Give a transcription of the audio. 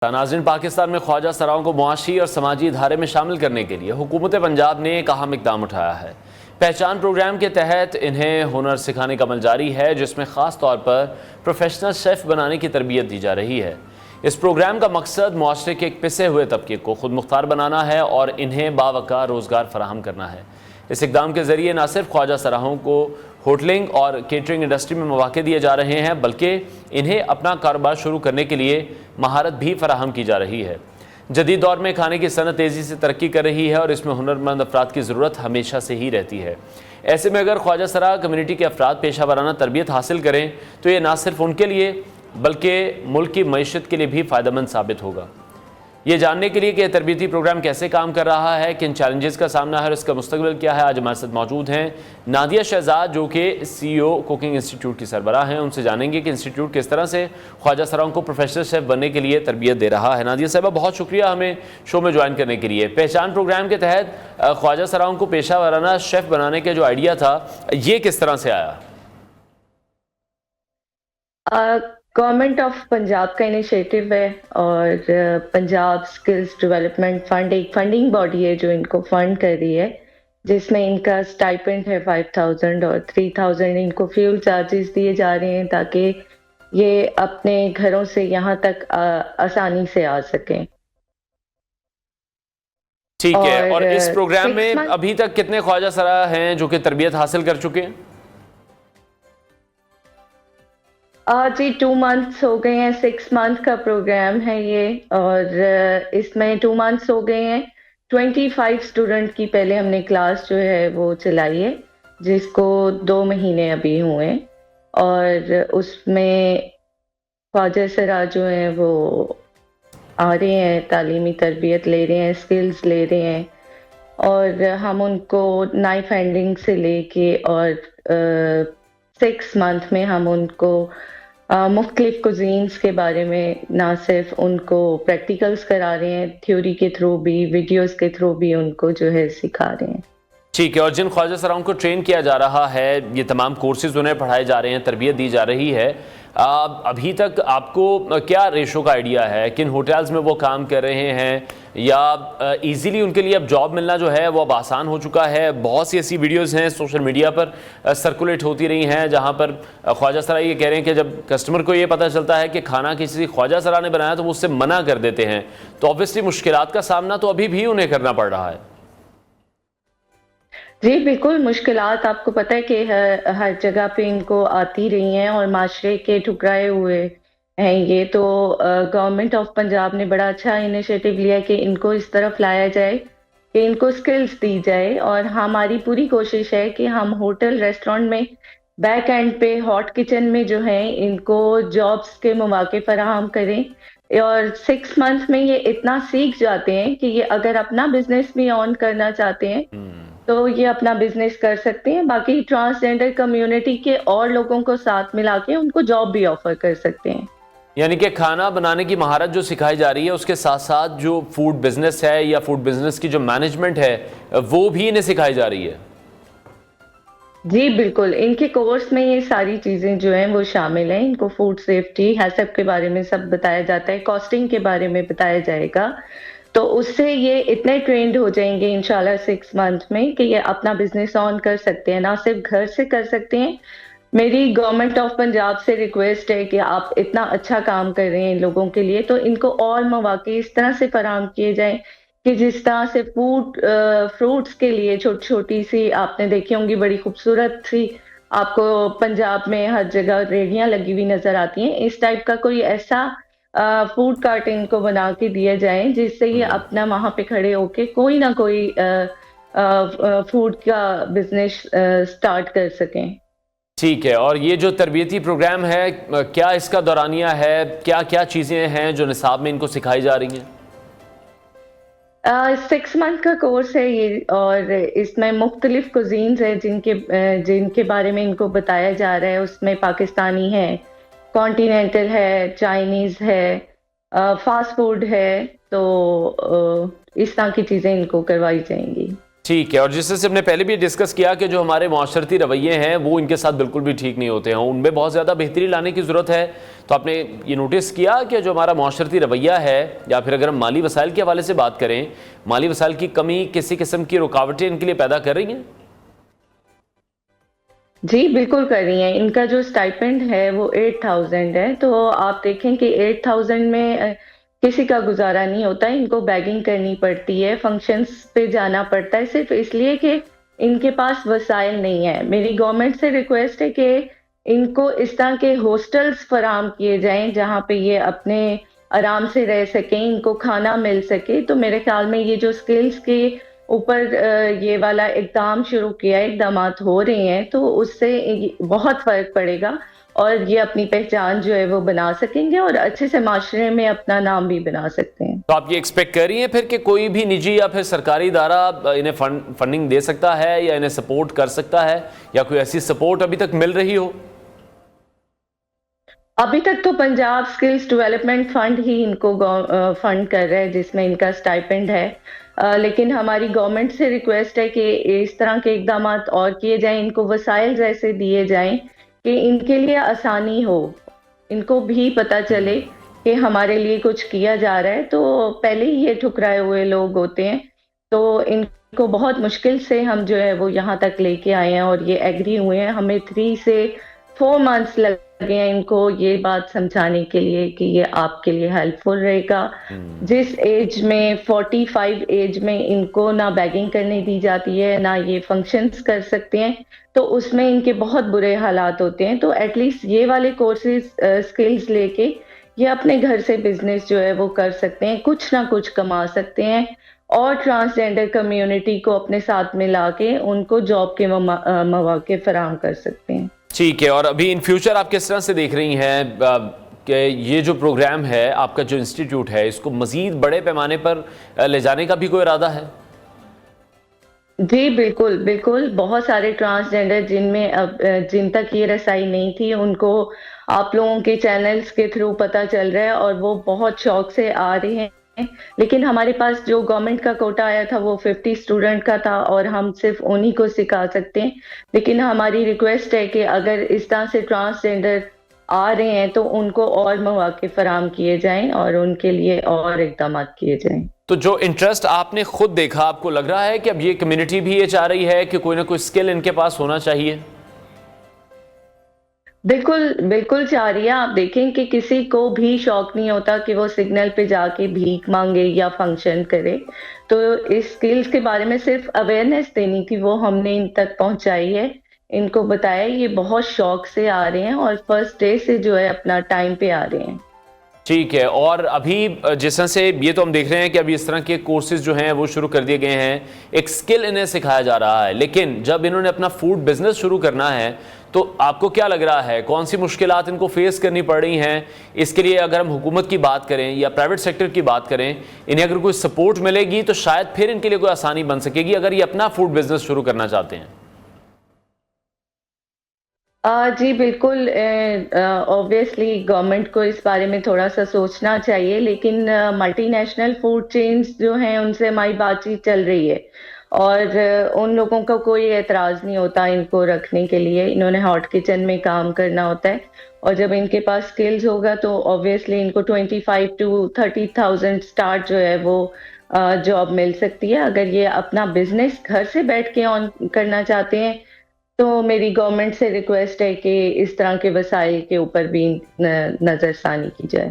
नाज़रीन, पाकिस्तान में ख्वाजा सराओं को मुआशी और समाजी धारे में शामिल करने के लिए हुकूमत पंजाब ने एक अहम इक़दाम उठाया है। पहचान प्रोग्राम के तहत इन्हें हुनर सिखाने का अमल जारी है, जिसमें ख़ास तौर पर प्रोफेशनल शेफ़ बनाने की तरबियत दी जा रही है। इस प्रोग्राम का मकसद मुआशरे के एक पिसे हुए तबके को खुद मुख्तार बनाना है और इन्हें बावक़ार रोज़गार फराहम करना है। इस इक़दाम के ज़रिए न सिर्फ ख्वाजा सराहों को होटलिंग और केटरिंग इंडस्ट्री में मौक़े दिए जा रहे हैं, बल्कि इन्हें अपना कारोबार शुरू करने के लिए महारत भी फराहम की जा रही है। जदीद दौर में खाने की सनत तेज़ी से तरक्की कर रही है और इसमें हुनरमंद अफराद की ज़रूरत हमेशा से ही रहती है। ऐसे में अगर ख्वाजा सरा कम्यूनिटी के अफराद पेशा वाराना तरबियत हासिल करें तो ये ना सिर्फ उनके लिए बल्कि मुल्क की मईशत के लिए भी फ़ायदेमंद साबित होगा। ये जानने के लिए कि तरबियती प्रोग्राम कैसे काम कर रहा है, किन चैलेंजेस का सामना है और इसका मुस्तकबिल क्या है, आज हमारे साथ मौजूद हैं नादिया शहजाद, जो कि CEO कुकिंग इंस्टीट्यूट की सरबराह हैं। उनसे जानेंगे कि इंस्टीट्यूट किस तरह से ख्वाजा सराओं को प्रोफेशनल शेफ़ बनने के लिए तरबियत दे रहा है। नादिया साहबा, बहुत शुक्रिया हमें शो में ज्वाइन करने के लिए। पहचान प्रोग्राम के तहत ख्वाजा सराओं को पेशा वाराना शेफ़ बनाने का जो आइडिया था, ये किस तरह से आया? गवर्नमेंट ऑफ पंजाब का इनिशिएटिव है और पंजाब स्किल्स डेवलपमेंट फंड एक फंडिंग बॉडी है जो इनको फंड कर रही है, जिसमें इनका स्टाइपेंड है 5000 और 3000 इनको फ्यूल चार्जेस दिए जा रहे हैं ताकि ये अपने घरों से यहाँ तक आसानी से आ सकें। ठीक है। और इस प्रोग्राम में अभी तक कितने ख्वाजा सरा हैं जो कि तरबियत हासिल कर चुके हैं? जी 2 मंथ्स हो गए हैं। 6 मंथ का प्रोग्राम है ये और इसमें 2 मंथ्स हो गए हैं। 25 स्टूडेंट की पहले हमने क्लास जो है वो चलाई है, जिसको 2 महीने अभी हुए और उसमें ख्वाजा सरा जो है वो आ रहे हैं, तालीमी तरबियत ले रहे हैं, स्किल्स ले रहे हैं और हम उनको नाइफ हैंडलिंग से लेके और 6 मंथ में हम उनको मुख्तलिफ कुजीन्स के बारे में ना सिर्फ उनको प्रैक्टिकल्स करा रहे हैं, थ्योरी के थ्रू भी, वीडियोस के थ्रू भी उनको जो है सिखा रहे हैं। ठीक है। और जिन ख्वाजा सराओं को ट्रेन किया जा रहा है, ये तमाम कोर्सेज उन्हें पढ़ाए जा रहे हैं, तरबियत दी जा रही है, अभी तक आपको क्या रेशो का आइडिया है? किन होटल्स में वो काम कर रहे हैं या इजीली उनके लिए अब जॉब मिलना जो है वो अब आसान हो चुका है? बहुत सी ऐसी वीडियोस हैं सोशल मीडिया पर सर्कुलेट होती रही हैं जहां पर ख्वाजा सरा ये कह रहे हैं कि जब कस्टमर को ये पता चलता है कि खाना किसी ख्वाजा सरा ने बनाया तो वो उससे मना कर देते हैं। तो ऑब्वियसली मुश्किलात का सामना तो अभी भी उन्हें करना पड़ रहा है। जी बिल्कुल, मुश्किलात आपको पता है कि हर जगह पे इनको आती रही हैं और माशरे के ठुकराए हुए हैं ये। तो गवर्नमेंट ऑफ पंजाब ने बड़ा अच्छा इनिशिएटिव लिया कि इनको इस तरफ लाया जाए कि इनको स्किल्स दी जाए और हमारी पूरी कोशिश है कि हम होटल रेस्टोरेंट में बैक एंड पे हॉट किचन में जो है इनको जॉब्स के मौके फराहम करें और 6 मंथ में ये इतना सीख जाते हैं कि ये अगर अपना बिजनेस भी ऑन करना चाहते हैं तो ये अपना बिजनेस कर सकते हैं। बाकी ट्रांसजेंडर कम्युनिटी के और लोगों को साथ मिला के उनको जॉब भी ऑफर कर सकते हैं। यानी कि खाना बनाने की महारत जो सिखाई जा रही है, उसके साथ साथ जो फूड बिजनेस है या फूड बिजनेस की जो मैनेजमेंट है वो भी इन्हें सिखाई जा रही है। जी बिल्कुल, इनके कोर्स में ये सारी चीजें जो हैं वो शामिल हैं। इनको फूड सेफ्टी, हैसब के बारे में सब बताया जाता है, कॉस्टिंग के बारे में बताया जाएगा। तो उससे ये इतने ट्रेंड हो जाएंगे इंशाल्लाह 6 मंथ में कि ये अपना बिजनेस ऑन कर सकते हैं, ना सिर्फ घर से कर सकते हैं। मेरी गवर्नमेंट ऑफ पंजाब से रिक्वेस्ट है कि आप इतना अच्छा काम कर रहे हैं इन लोगों के लिए, तो इनको और मौके इस तरह से फराहम किए जाएं कि जिस तरह से फ्रूट्स के लिए छोटी छोटी सी आपने देखी होंगी, बड़ी खूबसूरत सी आपको पंजाब में हर जगह रेहड़ियां लगी हुई नजर आती हैं, इस टाइप का कोई ऐसा फूड कार्ट इनको बना के दिया जाए जिससे ये अपना वहां पे खड़े होके कोई ना कोई फूड का बिजनेस स्टार्ट कर सकें। ठीक है। और ये जो तरबियती प्रोग्राम है, क्या इसका दौरानिया है? क्या क्या चीज़ें हैं जो निसाब में इनको सिखाई जा रही हैं? 6 मंथ का कोर्स है ये और इसमें मुख्तलिफ कुजीन्स है जिनके बारे में इनको बताया जा रहा है। उसमें पाकिस्तानी है, कॉन्टिनेंटल है, चाइनीज है, फास्ट फूड है, तो इस तरह की चीजें इनको करवाई जाएंगी। ठीक है, और जिस तरह से हमने पहले भी डिस्कस किया कि जो हमारे माशरती रवैये हैं वो इनके साथ बिल्कुल भी ठीक नहीं होते हैं, उनमें बहुत ज़्यादा बेहतरी लाने की ज़रूरत है। तो आपने ये नोटिस किया कि जो हमारा माशरती रवैया है, या फिर अगर हम माली वसाइल के हवाले से बात करें, माली वसाइल की कमी किसी किस्म की रुकावटें इनके लिए पैदा कर रही हैं? जी, बिल्कुल कर रही हैं। इनका जो स्टाइपेंड है वो 8000 है, तो आप देखें कि 8000 में किसी का गुज़ारा नहीं होता है। इनको बेगिंग करनी पड़ती है, फंक्शंस पे जाना पड़ता है सिर्फ़ इसलिए कि इनके पास वसाइल नहीं है। मेरी गवर्नमेंट से रिक्वेस्ट है कि इनको इस तरह के हॉस्टल्स फराहम किए जाएँ, जहाँ पे ये अपने आराम से रह सकें, इनको खाना मिल सके। तो मेरे ख़्याल में ये जो स्किल्स के ऊपर ये वाला इक़दाम शुरू किया है, इक़दामात हो रहे हैं, तो उससे बहुत फ़र्क पड़ेगा और ये अपनी पहचान जो है वो बना सकेंगे और अच्छे से माशरे में अपना नाम भी बना सकते हैं। तो आप ये एक्सपेक्ट कर रही हैं फिर कि कोई भी निजी या फिर सरकारी इदारा इन्हें फंडिंग दे सकता है या इन्हें सपोर्ट कर सकता है, या कोई ऐसी सपोर्ट अभी तक मिल रही हो? अभी तक तो पंजाब स्किल्स डेवलपमेंट फंड ही इनको फंड कर रहा है, जिसमें इनका स्टाइपेंड है। लेकिन हमारी गवर्नमेंट से रिक्वेस्ट है कि इस तरह के इक़दामात और किए जाएँ, इनको वसाइल ऐसे दिए जाएँ कि इनके लिए आसानी हो। इनको भी पता चले कि हमारे लिए कुछ किया जा रहा है, तो पहले ही ये ठुकराए हुए लोग होते हैं, तो इनको बहुत मुश्किल से हम जो है वो यहाँ तक लेके आए हैं और ये एग्री हुए हैं। हमें 3 से 4 मंथ्स लगे हैं इनको ये बात समझाने के लिए कि ये आपके लिए हेल्पफुल रहेगा। जिस एज में 45 एज में इनको ना बैगिंग करने दी जाती है, ना ये फंक्शंस कर सकते हैं, तो उसमें इनके बहुत बुरे हालात होते हैं। तो एटलीस्ट ये वाले कोर्सेज़ स्किल्स लेके ये अपने घर से बिज़नेस जो है वो कर सकते हैं, कुछ ना कुछ कमा सकते हैं और ट्रांसजेंडर कम्युनिटी को अपने साथ मिला के उनको जॉब के मौके फराहम कर सकते हैं। ठीक है, और अभी इन फ्यूचर आप किस तरह से देख रही हैं कि ये जो प्रोग्राम है, आपका जो इंस्टीट्यूट है, इसको मज़ीद बड़े पैमाने पर ले जाने का भी कोई इरादा है? जी, बिल्कुल, बिल्कुल। बहुत सारे ट्रांसजेंडर जिनमें अब जिन तक ये रसाई नहीं थी, उनको आप लोगों के चैनल्स के थ्रू पता चल रहा है और वो बहुत शौक से आ रहे हैं। लेकिन हमारे पास जो गवर्नमेंट का कोटा आया था, वो 50 स्टूडेंट का था और हम सिर्फ़ उन्हीं को सिखा सकते हैं। लेकिन हमारी रिक्वेस्ट है कि अगर इस तरह से ट्रांसजेंडर आ रहे हैं, तो उनको और मौके फराहम किए जाएँ और उनके लिए और इक़दामात किए जाएँ। तो जो इंटरेस्ट आपने खुद देखा, आपको लग रहा है कि अब ये कम्युनिटी भी ये चाह रही है कि कोई ना कोई स्किल इनके पास होना चाहिए? बिल्कुल, बिल्कुल चाह रही है। आप देखें कि किसी को भी शौक नहीं होता कि वो सिग्नल पे जाके भीख माँगे या फंक्शन करे। तो इस स्किल्स के बारे में सिर्फ़ अवेयरनेस देनी थी, वो हमने इन तक पहुँचाई है। इनको बताया, ये बहुत शौक से आ रहे हैं और फर्स्ट डे से जो है अपना टाइम पे आ रहे हैं। ठीक है, और अभी जिस तरह से ये तो हम देख रहे हैं कि अभी इस तरह के कोर्सेज जो हैं वो शुरू कर दिए गए हैं, एक स्किल इन्हें सिखाया जा रहा है, लेकिन जब इन्होंने अपना फूड बिजनेस शुरू करना है, तो आपको क्या लग रहा है, कौन सी मुश्किलात इनको फेस करनी पड़ रही हैं? इसके लिए अगर हम हुकूमत की बात करें या प्राइवेट सेक्टर की बात करें, इन्हें अगर कोई सपोर्ट मिलेगी तो शायद फिर इनके लिए कोई आसानी बन सकेगी अगर ये अपना फूड बिजनेस शुरू करना चाहते हैं। जी बिल्कुल, ऑब्वियसली गवर्नमेंट को इस बारे में थोड़ा-सा सोचना चाहिए, लेकिन मल्टीनेशनल फूड चेन्स जो हैं उनसे हमारी बातचीत चल रही है और उन लोगों का कोई एतराज़ नहीं होता इनको रखने के लिए। इन्होंने हॉट किचन में काम करना होता है और जब इनके पास स्किल्स होगा तो ऑब्वियसली इनको 25 टू 30,000 स्टार्ट जो है वो जॉब मिल सकती है। अगर ये अपना बिज़नेस घर से बैठ के ऑन करना चाहते हैं, तो मेरी गवर्नमेंट से रिक्वेस्ट है कि इस तरह के वसाइल के ऊपर भी नज़रसानी की जाए।